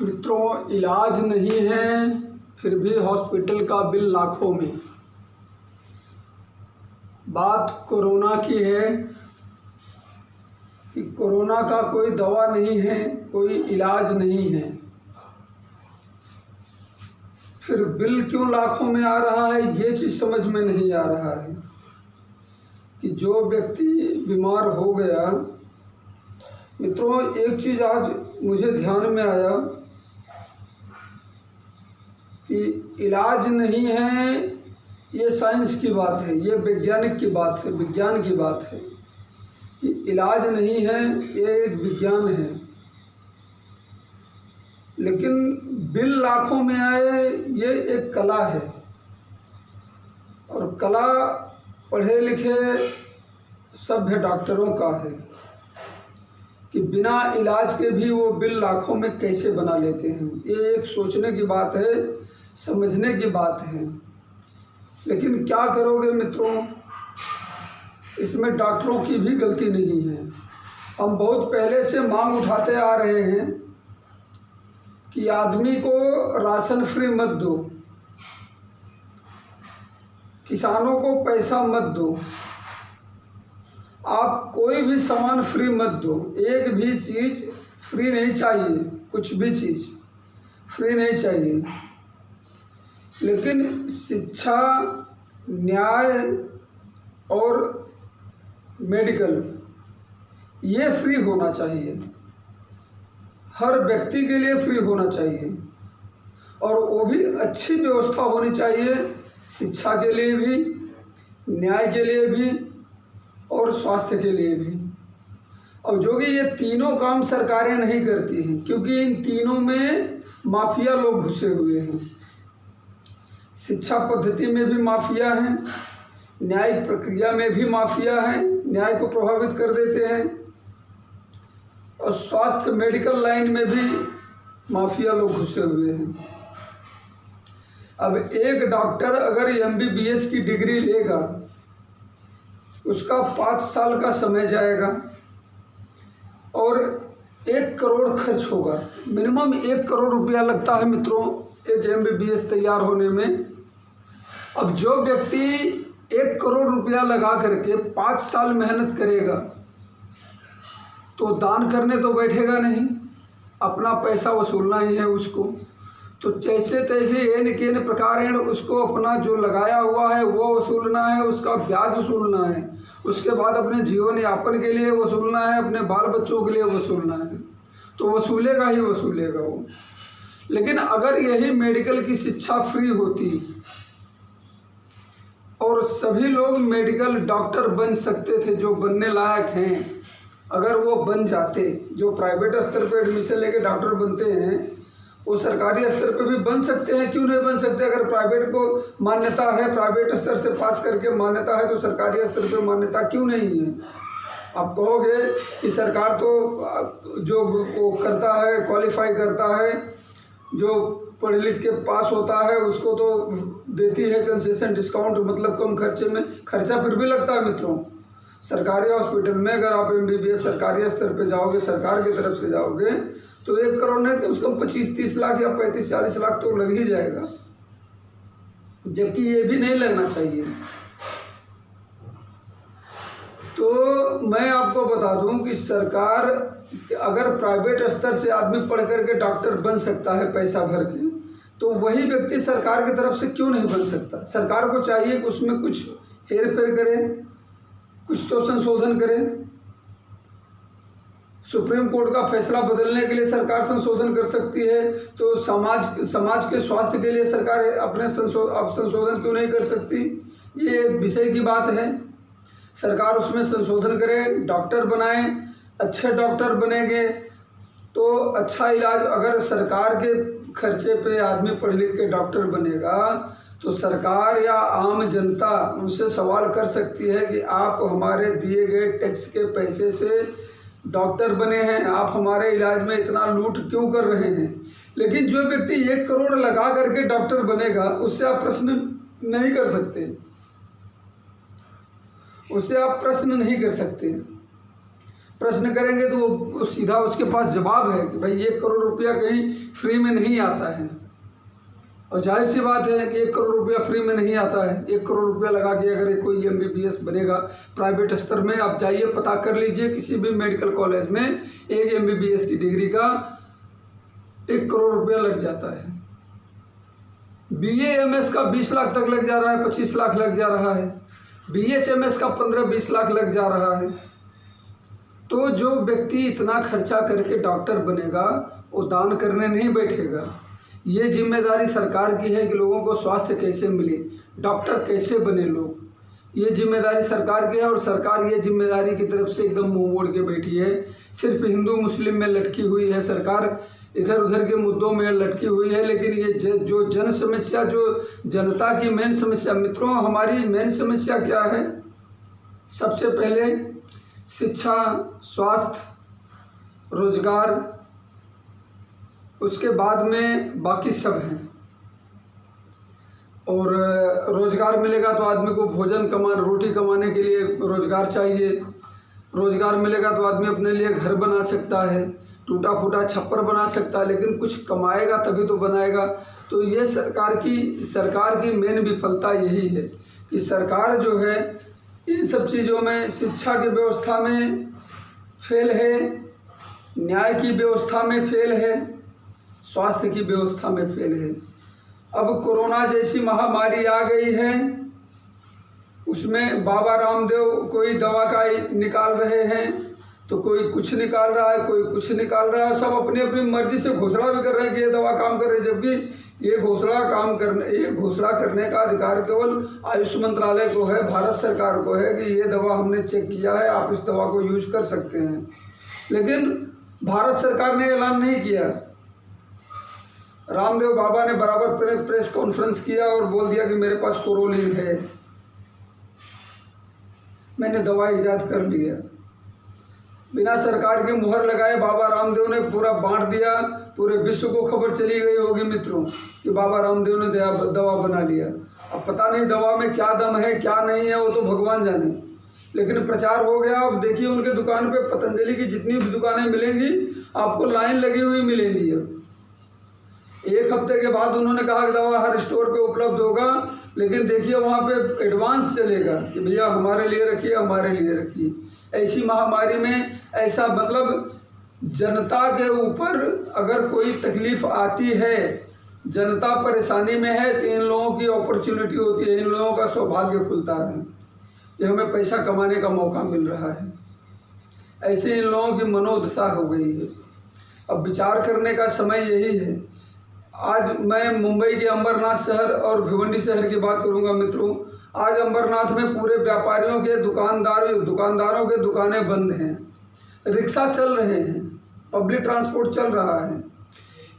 मित्रों, इलाज नहीं है फिर भी हॉस्पिटल का बिल लाखों में। बात कोरोना की है कि कोरोना का कोई दवा नहीं है, कोई इलाज नहीं है, फिर बिल क्यों लाखों में आ रहा है, ये चीज़ समझ में नहीं आ रहा है कि जो व्यक्ति बीमार हो गया। मित्रों, एक चीज़ आज मुझे ध्यान में आया कि इलाज नहीं है, ये साइंस की बात है, ये वैज्ञानिक की बात है, विज्ञान की बात है कि इलाज नहीं है, ये एक विज्ञान है। लेकिन बिल लाखों में आए, ये एक कला है, और कला पढ़े लिखे सभ्य डॉक्टरों का है कि बिना इलाज के भी वो बिल लाखों में कैसे बना लेते हैं। ये एक सोचने की बात है, समझने की बात है। लेकिन क्या करोगे मित्रों, इसमें डॉक्टरों की भी गलती नहीं है। हम बहुत पहले से मांग उठाते आ रहे हैं कि आदमी को राशन फ्री मत दो, किसानों को पैसा मत दो, आप कोई भी सामान फ्री मत दो, एक भी चीज़ फ्री नहीं चाहिए, कुछ भी चीज़ फ्री नहीं चाहिए। लेकिन शिक्षा, न्याय और मेडिकल ये फ्री होना चाहिए, हर व्यक्ति के लिए फ्री होना चाहिए, और वो भी अच्छी व्यवस्था होनी चाहिए, शिक्षा के लिए भी, न्याय के लिए भी और स्वास्थ्य के लिए भी। और जो कि ये तीनों काम सरकारें नहीं करती हैं, क्योंकि इन तीनों में माफिया लोग घुसे हुए हैं। शिक्षा पद्धति में भी माफिया हैं, न्यायिक प्रक्रिया में भी माफिया हैं, न्याय को प्रभावित कर देते हैं, और स्वास्थ्य मेडिकल लाइन में भी माफिया लोग घुसे हुए हैं। अब एक डॉक्टर अगर MBBS की डिग्री लेगा, उसका 5 साल का समय जाएगा और 1 करोड़ खर्च होगा। मिनिमम 1 करोड़ रुपया लगता है मित्रों एक MBBS तैयार होने में। अब जो व्यक्ति 1 करोड़ रुपया लगा करके 5 साल मेहनत करेगा, तो दान करने तो बैठेगा नहीं, अपना पैसा वसूलना ही है उसको। तो जैसे तैसे एन केन प्रकारेण उसको अपना जो लगाया हुआ है वो वसूलना है, उसका ब्याज वसूलना है, उसके बाद अपने जीवन यापन के लिए वसूलना है, अपने बाल बच्चों के लिए वसूलना है, तो वसूलेगा ही वसूलेगा वो। लेकिन अगर यही मेडिकल की शिक्षा फ्री होती और सभी लोग मेडिकल डॉक्टर बन सकते थे, जो बनने लायक हैं, अगर वो बन जाते, जो प्राइवेट स्तर पे एडमिशन लेके डॉक्टर बनते हैं, वो सरकारी स्तर पे भी बन सकते हैं। क्यों नहीं बन सकते? अगर प्राइवेट को मान्यता है, प्राइवेट स्तर से पास करके मान्यता है, तो सरकारी स्तर पे मान्यता क्यों नहीं है? आप कहोगे कि सरकार तो जो वो करता है, क्वालिफाई करता है, जो पढ़ लिख के पास होता है उसको तो देती है कंसेशन, डिस्काउंट, मतलब कम खर्चे में। खर्चा फिर भी लगता है मित्रों। सरकारी हॉस्पिटल में अगर आप MBBS सरकारी स्तर पे जाओगे, सरकार की तरफ से जाओगे, तो 1 करोड़ नहीं तो उसको 25-30 लाख या 35-40 लाख तो लग ही जाएगा, जबकि ये भी नहीं लगना चाहिए। तो मैं आपको बता दूं कि सरकार, अगर प्राइवेट स्तर से आदमी पढ़ करके डॉक्टर बन सकता है पैसा भर के, तो वही व्यक्ति सरकार की तरफ से क्यों नहीं बन सकता? सरकार को चाहिए कि उसमें कुछ हेर फेर करें, कुछ तो संशोधन करें। सुप्रीम कोर्ट का फैसला बदलने के लिए सरकार संशोधन कर सकती है, तो समाज के स्वास्थ्य के लिए सरकार अपने संशोधन क्यों नहीं कर सकती? ये एक विषय की बात है। सरकार उसमें संशोधन करे, डॉक्टर बनाए, अच्छे डॉक्टर बनेंगे तो अच्छा इलाज। अगर सरकार के खर्चे पे आदमी पढ़ लिख के डॉक्टर बनेगा, तो सरकार या आम जनता उनसे सवाल कर सकती है कि आप हमारे दिए गए टैक्स के पैसे से डॉक्टर बने हैं, आप हमारे इलाज में इतना लूट क्यों कर रहे हैं? लेकिन जो व्यक्ति 1 करोड़ लगा करके डॉक्टर बनेगा, उससे आप प्रश्न नहीं कर सकते, उससे आप प्रश्न नहीं कर सकते। प्रश्न करेंगे तो वो सीधा उसके पास जवाब है कि भाई 1 करोड़ रुपया कहीं फ्री में नहीं आता है। और जाहिर सी बात है कि 1 करोड़ रुपया फ्री में नहीं आता है। 1 करोड़ रुपया लगा के अगर कोई MBBS बनेगा प्राइवेट स्तर में, आप जाइए पता कर लीजिए किसी भी मेडिकल कॉलेज में एक MBBS की डिग्री का 1 करोड़ रुपया लग जाता है। BA MS का 20 लाख तक लग जा रहा है, 25 लाख लग जा रहा है। BHMS का 15-20 लाख लग जा रहा है। तो जो व्यक्ति इतना खर्चा करके डॉक्टर बनेगा वो दान करने नहीं बैठेगा। ये जिम्मेदारी सरकार की है कि लोगों को स्वास्थ्य कैसे मिले, डॉक्टर कैसे बने लोग। ये जिम्मेदारी सरकार की है और सरकार ये जिम्मेदारी की तरफ से एकदम मुंह मोड़ के बैठी है। सिर्फ हिंदू मुस्लिम में लटकी हुई है सरकार, इधर उधर के मुद्दों में लटकी हुई है। लेकिन ये जो जन समस्या, जो जनता की मेन समस्या, मित्रों हमारी मेन समस्या क्या है? सबसे पहले शिक्षा, स्वास्थ्य, रोजगार, उसके बाद में बाकी सब हैं। और रोजगार मिलेगा तो आदमी को रोटी कमाने के लिए रोजगार चाहिए। रोजगार मिलेगा तो आदमी अपने लिए घर बना सकता है, टूटा फूटा छप्पर बना सकता है, लेकिन कुछ कमाएगा तभी तो बनाएगा। तो ये सरकार की मेन विफलता यही है कि सरकार जो है इन सब चीज़ों में, शिक्षा की व्यवस्था में फेल है, न्याय की व्यवस्था में फेल है, स्वास्थ्य की व्यवस्था में फेल है। अब कोरोना जैसी महामारी आ गई है, उसमें बाबा रामदेव कोई दवा का निकाल रहे हैं, तो कोई कुछ निकाल रहा है, कोई कुछ निकाल रहा है। सब अपनी अपनी मर्जी से घोषणा भी कर रहे हैं कि ये दवा काम कर रही है, जबकि ये घोषणा करने का अधिकार केवल आयुष मंत्रालय को है, भारत सरकार को है कि ये दवा हमने चेक किया है, आप इस दवा को यूज कर सकते हैं। लेकिन भारत सरकार ने ऐलान नहीं किया। रामदेव बाबा ने बराबर प्रेस कॉन्फ्रेंस किया और बोल दिया कि मेरे पास कोरोलिन है, मैंने दवा ईजाद कर लिया। बिना सरकार की मुहर लगाए बाबा रामदेव ने पूरा बांट दिया। पूरे विश्व को खबर चली गई होगी मित्रों कि बाबा रामदेव ने दवा बना लिया। अब पता नहीं दवा में क्या दम है क्या नहीं है, वो तो भगवान जाने, लेकिन प्रचार हो गया। अब देखिए उनके दुकान पे पतंजलि की जितनी भी दुकानें मिलेंगी आपको लाइन लगी हुई मिलेंगी। अब 1 हफ्ते के बाद उन्होंने कहा कि दवा हर स्टोर पे उपलब्ध होगा, लेकिन देखिए वहाँ पे एडवांस चलेगा कि भैया हमारे लिए रखिए, हमारे लिए रखिए। ऐसी महामारी में ऐसा मतलब जनता के ऊपर अगर कोई तकलीफ आती है, जनता परेशानी में है, तो इन लोगों की अपॉर्चुनिटी होती है, इन लोगों का सौभाग्य खुलता है कि हमें पैसा कमाने का मौका मिल रहा है। ऐसे इन लोगों की मनोदशा हो गई है। अब विचार करने का समय यही है। आज मैं मुंबई के अंबरनाथ शहर और भिवंडी शहर की बात करूंगा मित्रों। आज अंबरनाथ में पूरे व्यापारियों के दुकानदारों के दुकानें बंद हैं, रिक्शा चल रहे हैं, पब्लिक ट्रांसपोर्ट चल रहा है।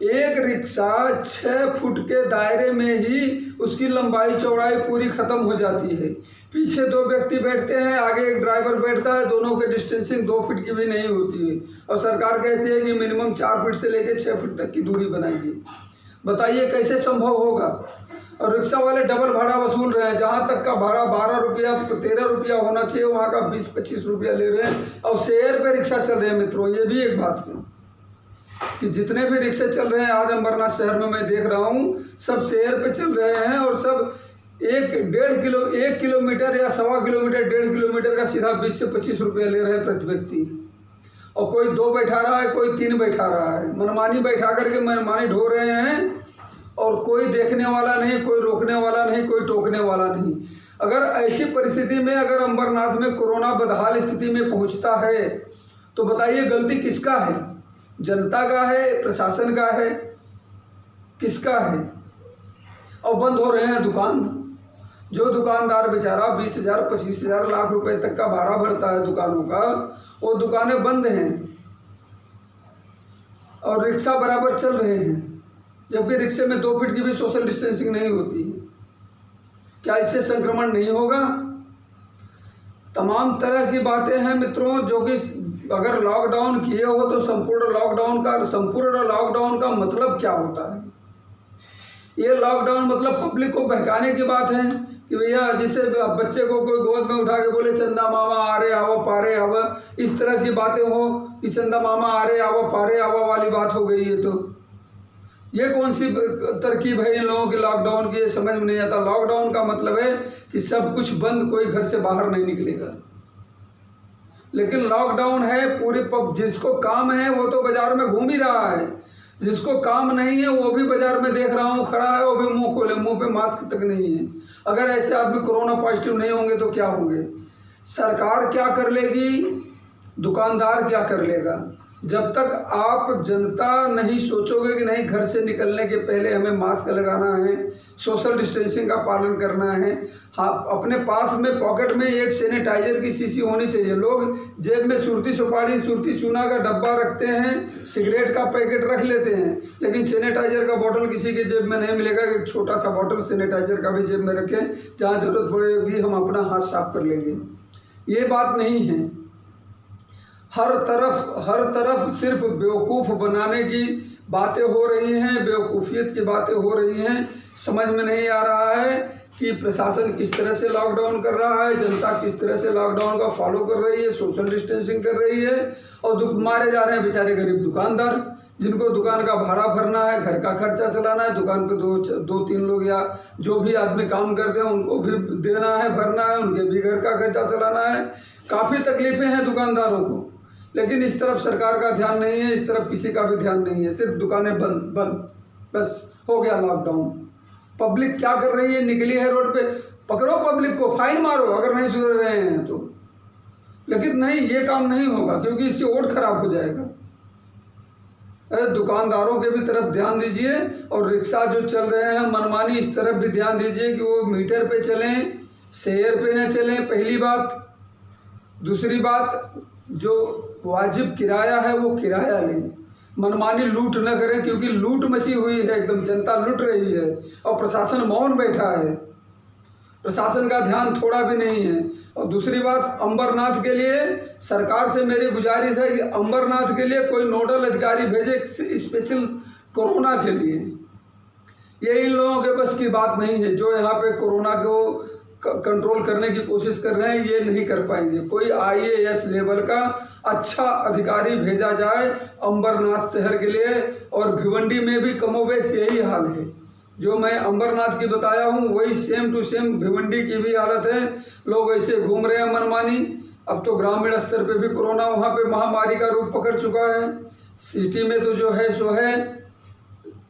एक रिक्शा 6 फुट के दायरे में ही उसकी लंबाई चौड़ाई पूरी खत्म हो जाती है। पीछे 2 व्यक्ति बैठते हैं, आगे एक ड्राइवर बैठता है, दोनों के डिस्टेंसिंग 2 फीट की भी नहीं होती है। और सरकार कहती है कि मिनिमम 4 फीट से लेकर 6 फीट तक की दूरी बनाएगी। बताइए कैसे संभव होगा? और रिक्शा वाले डबल भाड़ा वसूल रहे हैं। जहाँ तक का भाड़ा 12 रुपया 13 रुपया होना चाहिए, वहाँ का 20-25 रुपया ले रहे हैं। और शेयर पे रिक्शा चल रहे हैं मित्रों। ये भी एक बात है कि जितने भी रिक्शे चल रहे हैं आज अंबरनाथ शहर में मैं देख रहा हूँ, सब शेयर पे चल रहे हैं। और सब 1 किलोमीटर या 1.25 किलोमीटर 1.5 किलोमीटर का सीधा 20 से 25 रुपया ले रहे हैं प्रति व्यक्ति। और कोई 2 बैठा रहा है, कोई 3 बैठा रहा है, मनमानी बैठा करके मनमानी ढो रहे हैं। और कोई देखने वाला नहीं, कोई रोकने वाला नहीं, कोई टोकने वाला नहीं। अगर ऐसी परिस्थिति में अगर अंबरनाथ में कोरोना बदहाल स्थिति में पहुंचता है तो बताइए गलती किसका है? जनता का है, प्रशासन का है, किसका है? और बंद हो रहे हैं दुकान। जो दुकानदार बेचारा 20,000, 25,000, लाख रुपए तक का भाड़ा भरता है दुकानों का, वो दुकानें बंद हैं और रिक्शा बराबर चल रहे हैं, जबकि रिक्शे में 2 फीट की भी सोशल डिस्टेंसिंग नहीं होती। क्या इससे संक्रमण नहीं होगा? तमाम तरह की बातें हैं मित्रों, जो कि अगर लॉकडाउन किए हो तो संपूर्ण लॉकडाउन का मतलब क्या होता है? ये लॉकडाउन मतलब पब्लिक को बहकाने की बात है, कि भैया जिससे बच्चे को कोई गोद में उठा के बोले चंदा मामा आ रहे आवा पारे आवा, इस तरह की बातें हो कि चंदा मामा आ रहे आवा पारे आवा वाली बात हो गई है। तो ये कौन सी तरकीब है इन लोगों की लॉकडाउन की, ये समझ में नहीं आता। लॉकडाउन का मतलब है कि सब कुछ बंद, कोई घर से बाहर नहीं निकलेगा। लेकिन लॉकडाउन है पूरी जिसको काम है वो तो बाजार में घूम ही रहा है, जिसको काम नहीं है वो भी बाजार में देख रहा हूँ खड़ा है, वो भी मुंह खोले, मुंह पे मास्क तक नहीं है। अगर ऐसे आदमी कोरोना पॉजिटिव नहीं होंगे तो क्या होंगे? सरकार क्या कर लेगी, दुकानदार क्या कर लेगा? जब तक आप जनता नहीं सोचोगे कि नहीं घर से निकलने के पहले हमें मास्क लगाना है, सोशल डिस्टेंसिंग का पालन करना है, हाँ अपने पास में पॉकेट में एक सैनिटाइजर की शीशी होनी चाहिए। लोग जेब में सुरती सुपारी सुरती चूना का डब्बा रखते हैं, सिगरेट का पैकेट रख लेते हैं, लेकिन सैनिटाइजर का बोतल किसी के जेब में नहीं मिलेगा। एक छोटा सा बोतल सैनिटाइजर का भी जेब में रखें, जहाँ जरूरत पड़ेगी हम अपना हाथ साफ कर लेंगे। ये बात नहीं है। हर तरफ सिर्फ बेवकूफ़ बनाने की बातें हो रही हैं, बेवकूफ़ियत की बातें हो रही हैं। समझ में नहीं आ रहा है कि प्रशासन किस तरह से लॉकडाउन कर रहा है, जनता किस तरह से लॉकडाउन का फॉलो कर रही है, सोशल डिस्टेंसिंग कर रही है, और मारे जा रहे हैं बेचारे गरीब दुकानदार, जिनको दुकान का भाड़ा भरना है, घर का खर्चा चलाना है, दुकान पे दो तीन लोग या जो भी आदमी काम करते हैं उनको भी देना है, भरना है, उनके भी घर का खर्चा चलाना है। काफ़ी तकलीफें हैं दुकानदारों को, लेकिन इस तरफ सरकार का ध्यान नहीं है, इस तरफ किसी का भी ध्यान नहीं है। सिर्फ दुकानें बंद, बस हो गया लॉकडाउन। पब्लिक क्या कर रही है? निकली है रोड पे, पकड़ो पब्लिक को, फाइन मारो अगर नहीं सुधर रहे हैं तो। लेकिन नहीं, ये काम नहीं होगा क्योंकि इससे वोट खराब हो जाएगा। अरे दुकानदारों के भी तरफ ध्यान दीजिए, और रिक्शा जो चल रहे हैं मनमानी, इस तरफ भी ध्यान दीजिए कि वो मीटर पे चलें, शेयर पे न चलें, पहली बात। दूसरी बात, जो वाजिब किराया है वो किराया लें, मनमानी लूट न करें, क्योंकि लूट मची हुई है, एकदम जनता लूट रही है और प्रशासन मौन बैठा है, प्रशासन का ध्यान थोड़ा भी नहीं है। और दूसरी बात, अंबरनाथ के लिए सरकार से मेरी गुजारिश है कि अंबरनाथ के लिए कोई नोडल अधिकारी भेजे स्पेशल कोरोना के लिए। ये इन लोगों के बस की बात नहीं है, जो यहाँ पे कोरोना को कंट्रोल करने की कोशिश कर रहे हैं, ये नहीं कर पाएंगे। कोई IAS लेवल का अच्छा अधिकारी भेजा जाए अंबरनाथ शहर के लिए। और भिवंडी में भी कमोबेश यही हाल है, जो मैं अंबरनाथ की बताया हूँ वही सेम टू सेम भिवंडी की भी हालत है। लोग ऐसे घूम रहे हैं मनमानी। अब तो ग्रामीण स्तर पे भी कोरोना वहाँ पे महामारी का रूप पकड़ चुका है। सिटी में तो जो है सो है।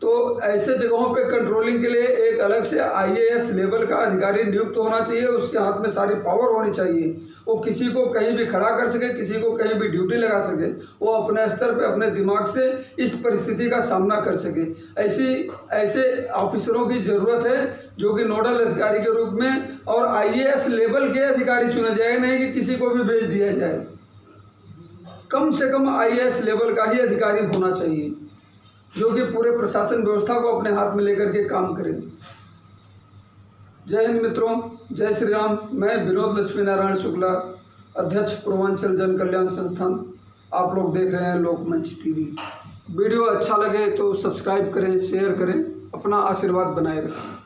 तो ऐसे जगहों पे कंट्रोलिंग के लिए एक अलग से IAS लेवल का अधिकारी नियुक्त होना चाहिए, उसके हाथ में सारी पावर होनी चाहिए। वो किसी को कहीं भी खड़ा कर सके, किसी को कहीं भी ड्यूटी लगा सके, वो अपने स्तर पे अपने दिमाग से इस परिस्थिति का सामना कर सके। ऐसे ऑफिसरों की ज़रूरत है जो कि नोडल अधिकारी के रूप में, और IAS लेवल के अधिकारी चुने जाए, नहीं कि किसी को भी भेज दिया जाए। कम से कम IAS लेवल का ही अधिकारी होना चाहिए, जो कि पूरे प्रशासन व्यवस्था को अपने हाथ में लेकर के काम करें। जय हिंद मित्रों, जय श्री राम। मैं विनोद लक्ष्मी नारायण शुक्ला, अध्यक्ष पूर्वांचल जन कल्याण संस्थान। आप लोग देख रहे हैं लोकमंच TV। वीडियो अच्छा लगे तो सब्सक्राइब करें, शेयर करें, अपना आशीर्वाद बनाए रखें।